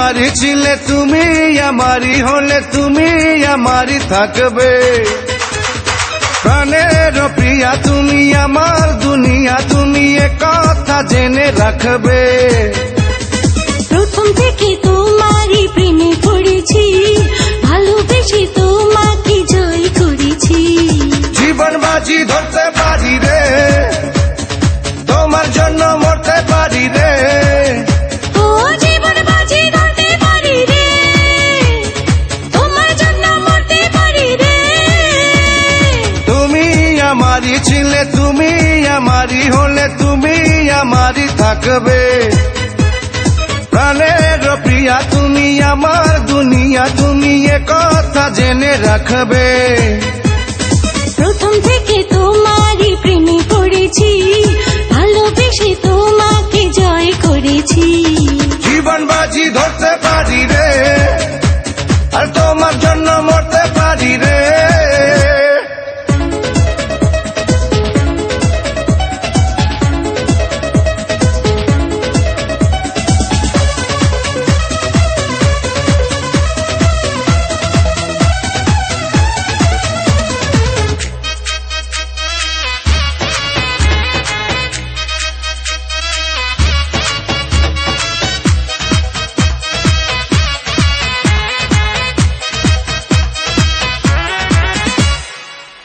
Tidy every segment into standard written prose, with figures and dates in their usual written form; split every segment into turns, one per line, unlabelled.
আমারই ছিলে তুমি আমারই হলে তুমি আমারই থাকবে। প্রাণের প্রিয়া তুমি আমার দুনিয়া তুমি এ কথা জেনে রাখবে।
প্রথম থেকে তোমারই প্রেমে পড়েছি, ভালোবেসে তোমাকে জয় করেছি।
জীবন বাজি ধরতে পারি রে, তোমার জন্য মরতে পারি রে।
ও জীবন বাজি ধরতে পারি রে, তোমার জন্য মরতে পারি রে।
তুমি আমারই ছিলে তুমি আমারই হলে তুমি আমারই থাকবে। প্রাণের প্রিয়া তুমি আমার দুনিয়া তুমি এ কথা জেনে রাখবে।
প্রথম থেকে তোমারই প্রেমে পড়েছি, ভালোবেসে তোমাকে জয় করেছি।
জীবন বাজি ধরতে পারি রে, আর তোমার জন্য মরতে পারি রে।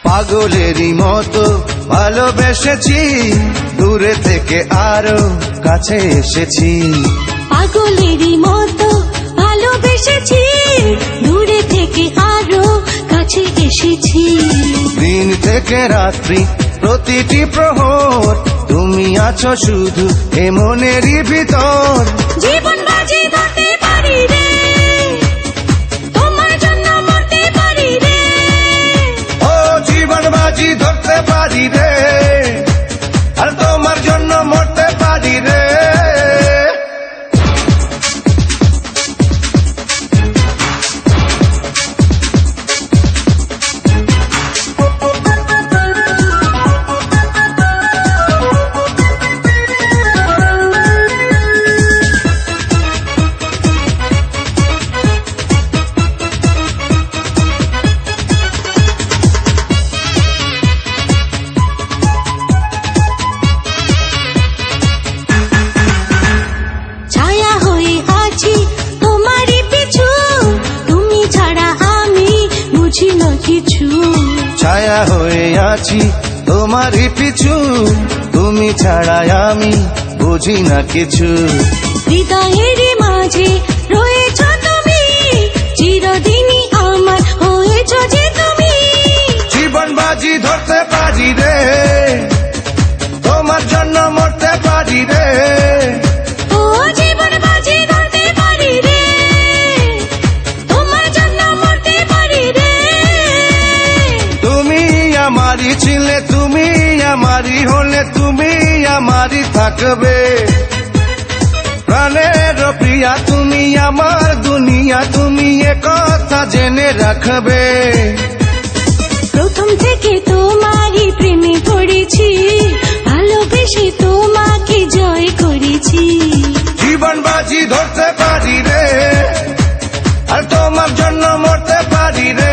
পাগলেরই মতো ভালোবেসেছি, দূরে থেকে আরো কাছে এসেছি।
পাগলেরই মতো ভালোবেসেছি, দূরে থেকে আরো কাছে এসেছি।
দিন থেকে রাত্রি প্রতিটি প্রহর তুমি আছো শুধু এ মনেরই ভিতর।
জীবন বাজি ধরতে পারি রে, তোমার জন্য মরতে পারি রে।
ও জীবন বাজি ধরতে পারি রে, আর তোমার জন্য মরতে পারি রে।
ছায়া হয়ে আছি তোমারই পিছু, তুমি ছাড়া আমি বুঝি না কিছু।
ছায়া হয়ে আছি তোমারই পিছু, তুমি ছাড়া আমি বুঝি না কিছু।
হৃদয়ের মাঝে রয়েছ তুমি, চিরদিনই আমার হয়েছ যে তুমি।
জীবন বাজি ধরতে পারি রে, তোমার জন্য মরতে পারি রে।
ও জীবন বাজি ধরতে পারি রে, তোমার জন্য মরতে পারি রে।
তুমি আমারই ছিলে তুমি আমারই হলে তুমি আমারই থাকবে। প্রাণের প্রিয়া তুমি আমার দুনিয়া তুমি এ কথা জেনে রাখবে।
প্রথম থেকে তোমারই প্রেমে পড়েছি, ভালোবেসে তোমাকে জয় করেছি।
জীবন বাজি ধরতে পারি রে, আর তোমার জন্য মরতে পারি রে।